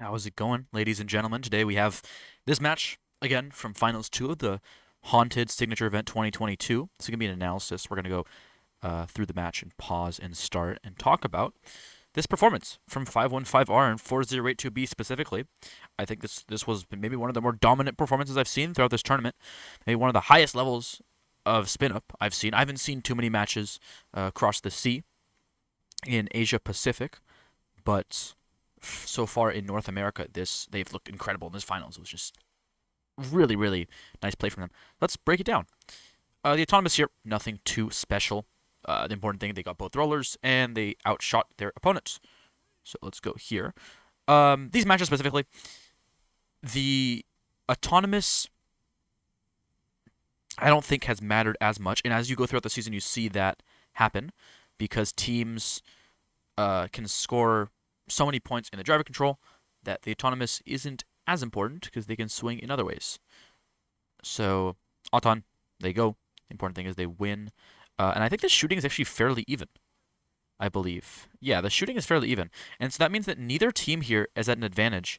How's it going, ladies and gentlemen? Today we have this match again from Finals 2 of the Haunted Signature Event 2022. This is going to be an analysis. We're going to go through the match and pause and start and talk about this performance from 515R and 4082B specifically. I think this was maybe one of the more dominant performances I've seen throughout this tournament. Maybe one of the highest levels of spin up I've seen. I haven't seen too many matches across the sea in Asia Pacific, but so far in North America, they've looked incredible in this finals. It was just really, really nice play from them. Let's break it down. The autonomous here, nothing too special. The important thing, they got both rollers and they outshot their opponents. So let's go here. These matches specifically, the autonomous, I don't think has mattered as much. And as you go throughout the season, you see that happen because teams can score so many points in the driver control that the autonomous isn't as important because they can swing in other ways. So, Auton, they go. The important thing is they win. And I think the shooting is actually fairly even, I believe. Yeah, the shooting is fairly even. And so that means that neither team here is at an advantage.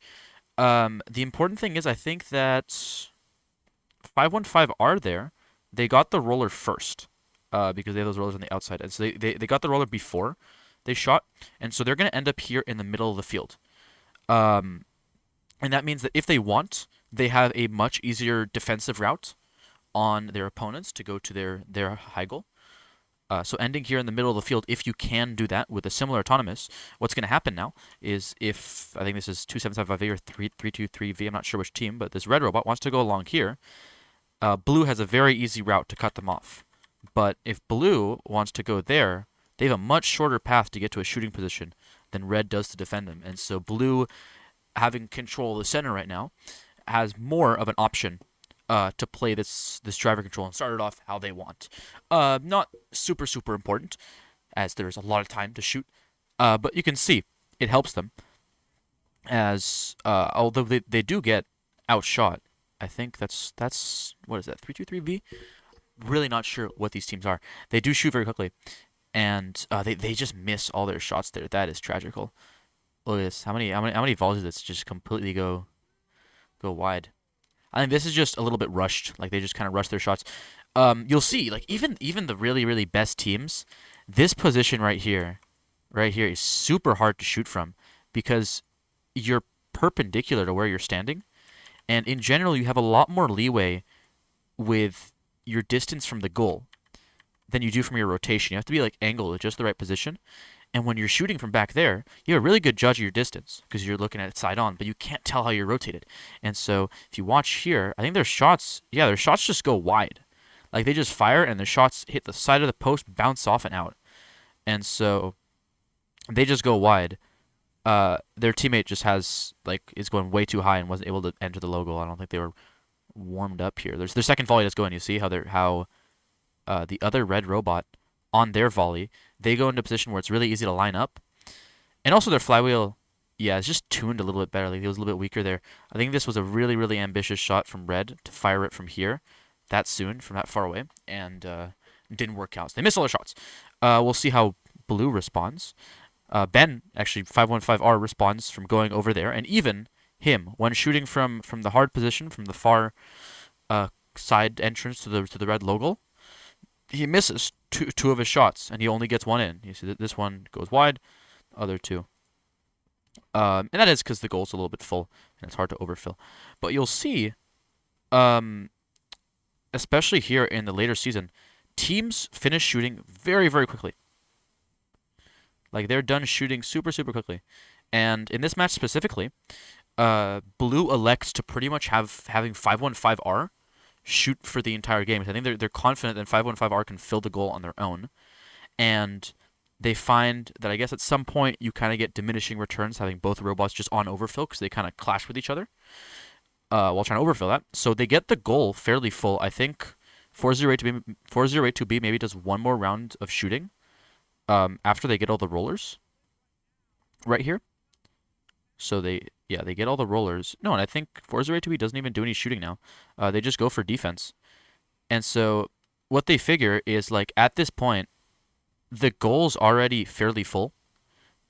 The important thing is I think that 515 are there. They got the roller first because they have those rollers on the outside. And so they got the roller before they shot. And so they're going to end up here in the middle of the field. Um, and that means that if they want, they have a much easier defensive route on their opponents to go to their high goal. So ending here in the middle of the field, if you can do that with a similar autonomous, what's going to happen now is if, I think this is 2775V or 323V, I'm not sure which team, but this red robot wants to go along here, blue has a very easy route to cut them off. But if blue wants to go there, they have a much shorter path to get to a shooting position than red does to defend them. And so blue, having control of the center right now, has more of an option to play this driver control and start it off how they want. Not super important, as there's a lot of time to shoot. But you can see it helps them as although they do get outshot. I think that's what is that 323V? Really not sure what these teams are. They do shoot very quickly, and they just miss all their shots there. That is tragical. Look at this. How many volleys did this just completely go wide? I think this is just a little bit rushed. Like they just kind of rush their shots. You'll see, like even the really best teams, this position right here is super hard to shoot from because you're perpendicular to where you're standing, and in general you have a lot more leeway with your distance from the goal than you do from your rotation. You have to be like angled at just the right position. And when you're shooting from back there, you have a really good judge of your distance because you're looking at it side on, but you can't tell how you're rotated. And so if you watch here, I think their shots, yeah, their shots just go wide. Like they just fire and the shots hit the side of the post, bounce off and out. And so they just go wide. Their teammate just has like is going way too high and wasn't able to enter the low goal. I don't think they were warmed up here. There's their second volley that's going. You see how the other red robot on their volley, they go into a position where it's really easy to line up. And also their flywheel, yeah, it's just tuned a little bit better. Like it was a little bit weaker there. I think this was a really ambitious shot from red to fire it from here that soon, from that far away, and didn't work out. So they missed all their shots. We'll see how blue responds. Ben, actually, 515R responds from going over there, and even him, when shooting from the hard position, from the far side entrance to the red logo, he misses two of his shots, and he only gets one in. You see that this one goes wide, other two. And that is because the goal's a little bit full, and it's hard to overfill. But you'll see, um, especially here in the later season, teams finish shooting very quickly. Like they're done shooting super quickly. And in this match specifically, blue elects to pretty much having 515R shoot for the entire game. I think they're confident that 515R can fill the goal on their own, and they find that I guess at some point you kind of get diminishing returns having both robots just on overfill because they kind of clash with each other while trying to overfill that. So they get the goal fairly full. I think 4082B maybe does one more round of shooting after they get all the rollers right here. So they get all the rollers. No, and I think 4082B doesn't even do any shooting now. They just go for defense. And so what they figure is like at this point, the goal's already fairly full,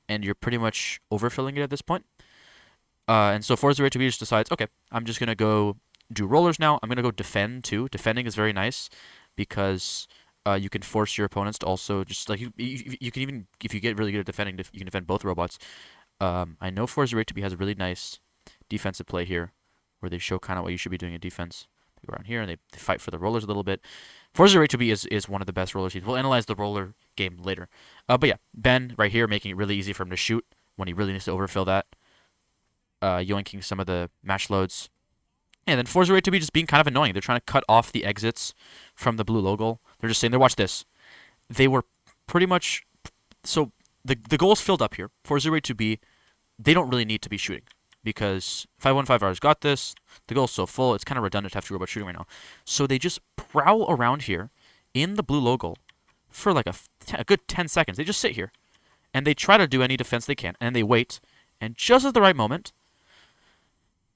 and you're pretty much overfilling it at this point. And so 408 just decides, okay, I'm just gonna go do rollers now. I'm gonna go defend too. Defending is very nice because you can force your opponents to also just like you can even if you get really good at defending, you can defend both robots. I know 408 has a really nice defensive play here, where they show kind of what you should be doing in defense. They go around here and they fight for the rollers a little bit. 408 is one of the best roller teams. We'll analyze the roller game later. But yeah, Ben right here making it really easy for him to shoot when he really needs to overfill that. Yoinking some of the match loads. And then 408 just being kind of annoying. They're trying to cut off the exits from the blue logo. They're just saying there, watch this. They were pretty much so the goal's filled up here. 408 they don't really need to be shooting because 515R's got this. The goal's so full, it's kind of redundant to have two robots shooting right now. So they just prowl around here in the blue logo for like a good 10 seconds. They just sit here and they try to do any defense they can and they wait. And just at the right moment,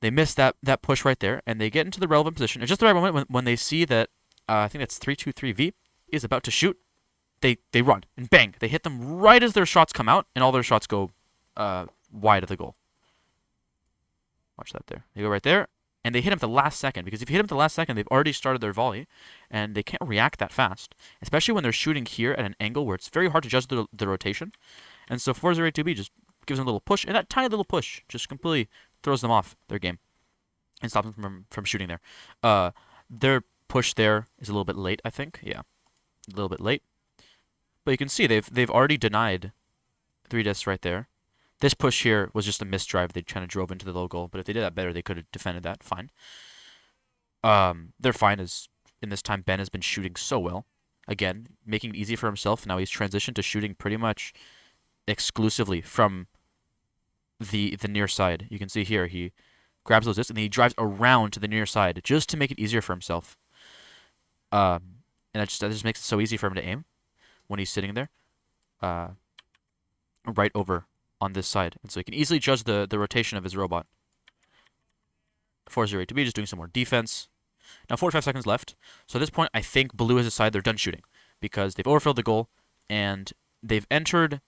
they miss that push right there, and they get into the relevant position. At just the right moment, when they see that, I think that's 323V is about to shoot, they run, and bang! They hit them right as their shots come out, and all their shots go wide of the goal. Watch that there. They go right there, and they hit him at the last second, because if you hit him at the last second, they've already started their volley, and they can't react that fast, especially when they're shooting here at an angle where it's very hard to judge the rotation. And so 408 just gives them a little push, and that tiny little push just completely throws them off their game and stops them from shooting there. Their push there is a little bit late, I think. Yeah, a little bit late. But you can see they've already denied 3 discs right there. This push here was just a misdrive. They kind of drove into the low goal, but if they did that better, they could have defended that fine. They're fine as in this time Ben has been shooting so well. Again, making it easy for himself. Now he's transitioned to shooting pretty much exclusively from the near side. You can see here he grabs those discs and then he drives around to the near side just to make it easier for himself. And that just makes it so easy for him to aim when he's sitting there, right over on this side, and so he can easily judge the rotation of his robot. 408 just doing some more defense. Now 45 seconds left. So at this point, I think blue has decided they're done shooting because they've overfilled the goal and they've entered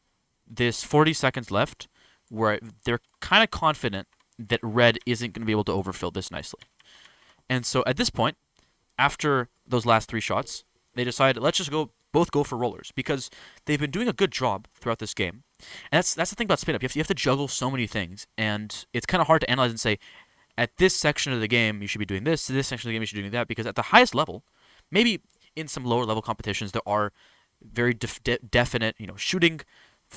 this 40 seconds left where they're kind of confident that red isn't going to be able to overfill this nicely. And so at this point, after those last 3 shots, they decide, let's just both go for rollers because they've been doing a good job throughout this game. And that's the thing about spin up. You have to juggle so many things, and it's kind of hard to analyze and say, at this section of the game, you should be doing this. This section of the game, you should be doing that. Because at the highest level, maybe in some lower level competitions, there are very definite, shooting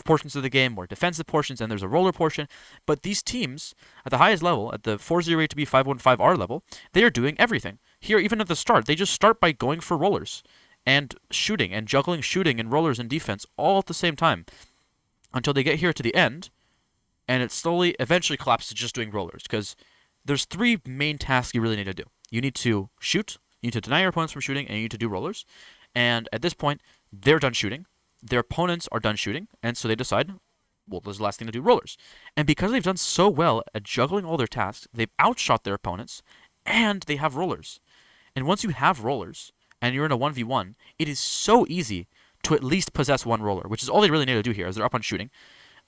portions of the game, more defensive portions, and there's a roller portion. But these teams, at the highest level, at the 408 515R level, they are doing everything. Here, even at the start, they just start by going for rollers and shooting and juggling shooting and rollers and defense all at the same time until they get here to the end, and it slowly, eventually collapses to just doing rollers because there's 3 main tasks you really need to do. You need to shoot, you need to deny your opponents from shooting, and you need to do rollers. And at this point, they're done shooting. Their opponents are done shooting, and so they decide, well, there's the last thing to do, rollers. And because they've done so well at juggling all their tasks, they've outshot their opponents, and they have rollers. And once you have rollers, and you're in a 1v1, it is so easy to at least possess 1 roller, which is all they really need to do here, as they're up on shooting.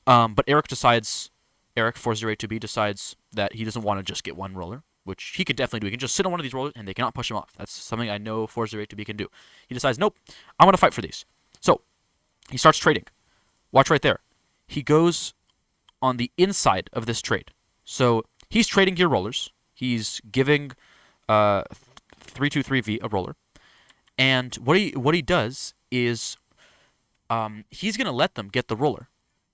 But Eric 408 decides that he doesn't want to just get 1 roller, which he could definitely do. He can just sit on one of these rollers, and they cannot push him off. That's something I know 408 can do. He decides, nope, I'm going to fight for these. So he starts trading. Watch right there. He goes on the inside of this trade. So he's trading your rollers. He's giving 323V a roller. And what he does is he's going to let them get the roller,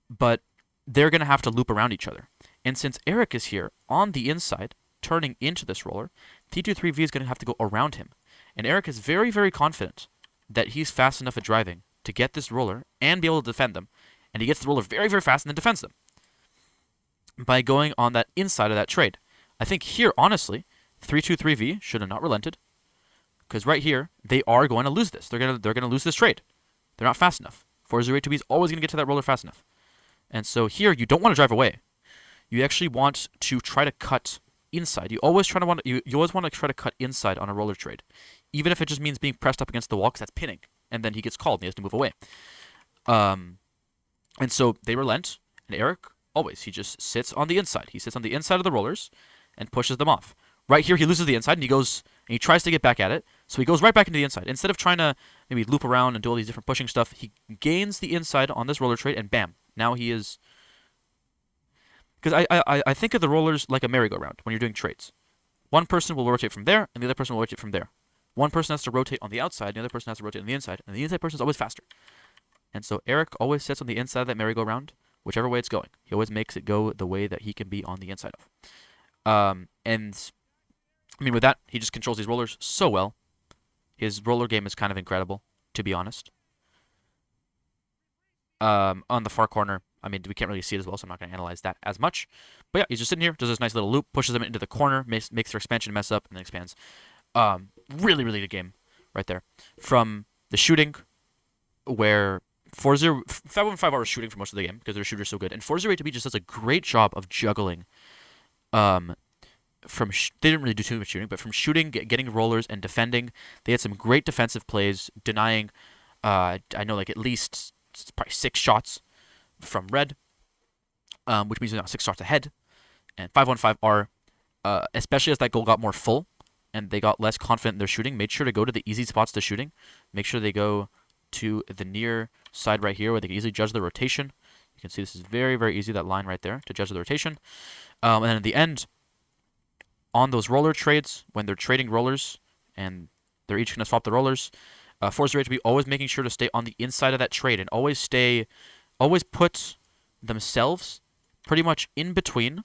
but they're going to have to loop around each other. And since Eric is here on the inside, turning into this roller, T23V is going to have to go around him. And Eric is very, very confident that he's fast enough at driving to get this roller and be able to defend them. And he gets the roller very, very fast and then defends them by going on that inside of that trade. I think here, honestly, 323V should have not relented. Because right here, they are going to lose this. They're gonna lose this trade. They're not fast enough. 408 is always going to get to that roller fast enough. And so here, you don't want to drive away. You actually want to try to cut inside. You always want to try to cut inside on a roller trade, even if it just means being pressed up against the wall, because that's pinning. And then he gets called and he has to move away. And so they relent, and Eric Always. He just sits on the inside. He sits on the inside of the rollers and pushes them off. Right here, he loses the inside and he tries to get back at it. So he goes right back into the inside. Instead of trying to maybe loop around and do all these different pushing stuff, he gains the inside on this roller trade and bam. Now he is. Because I think of the rollers like a merry-go-round when you're doing trades. One person will rotate from there and the other person will rotate from there. One person has to rotate on the outside, and the other person has to rotate on the inside, and the inside person is always faster. And so Eric always sits on the inside of that merry-go-round, whichever way it's going. He always makes it go the way that he can be on the inside of. And I mean, with that, he just controls these rollers so well. His roller game is kind of incredible, to be honest. On the far corner, I mean, we can't really see it as well, so I'm not going to analyze that as much. But yeah, he's just sitting here, does this nice little loop, pushes them into the corner, makes their expansion mess up, and then expands. Really, really good game right there. From the shooting, where 515R was shooting for most of the game because their shooter's so good, and 408 just does a great job of juggling. They didn't really do too much shooting, but from shooting, getting rollers, and defending, they had some great defensive plays, denying, I know like at least probably 6 shots from red, which means they're now 6 shots ahead. And 515R, especially as that goal got more full and they got less confident in their shooting, made sure to go to the easy spots to shooting. Make sure they go to the near side right here where they can easily judge the rotation. You can see this is very, very easy, that line right there, to judge the rotation. And then at the end, on those roller trades, when they're trading rollers and they're each going to swap the rollers, 408 always making sure to stay on the inside of that trade and always put themselves pretty much in between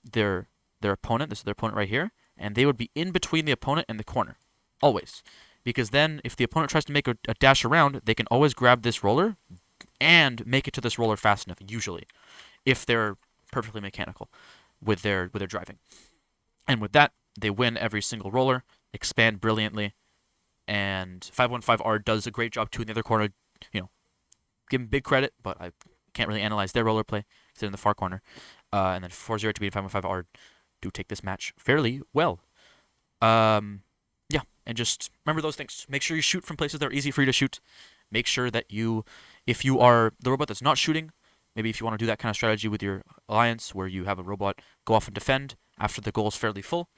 their opponent. This is their opponent right here, and they would be in between the opponent and the corner, always. Because then, if the opponent tries to make a dash around, they can always grab this roller and make it to this roller fast enough, usually, if they're perfectly mechanical with their driving. And with that, they win every single roller, expand brilliantly, and 515R does a great job too in the other corner. You know, give him big credit, but I can't really analyze their roller play because they're in the far corner. And then 408 and 515R do take this match fairly well. Yeah, and just remember those things. Make sure you shoot from places that are easy for you to shoot. Make sure that if you are the robot that's not shooting, maybe if you want to do that kind of strategy with your alliance where you have a robot go off and defend after the goal is fairly full,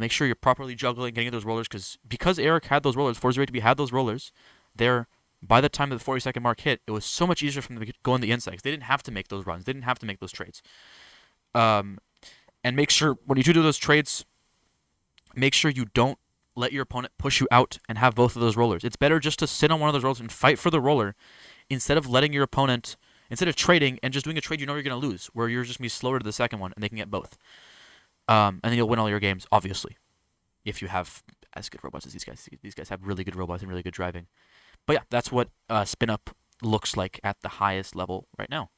make sure you're properly juggling, getting those rollers, because Eric had those rollers, 408 had those rollers, by the time that the 40-second mark hit, it was so much easier for them to go on the inside. They didn't have to make those runs. They didn't have to make those trades. And make sure, when you do those trades, make sure you don't let your opponent push you out and have both of those rollers. It's better just to sit on one of those rollers and fight for the roller instead of letting your opponent, instead of trading and just doing a trade you know you're going to lose, where you're just going to be slower to the second one and they can get both. And then you'll win all your games, obviously, if you have as good robots as these guys. These guys have really good robots and really good driving. But yeah, that's what spin up looks like at the highest level right now.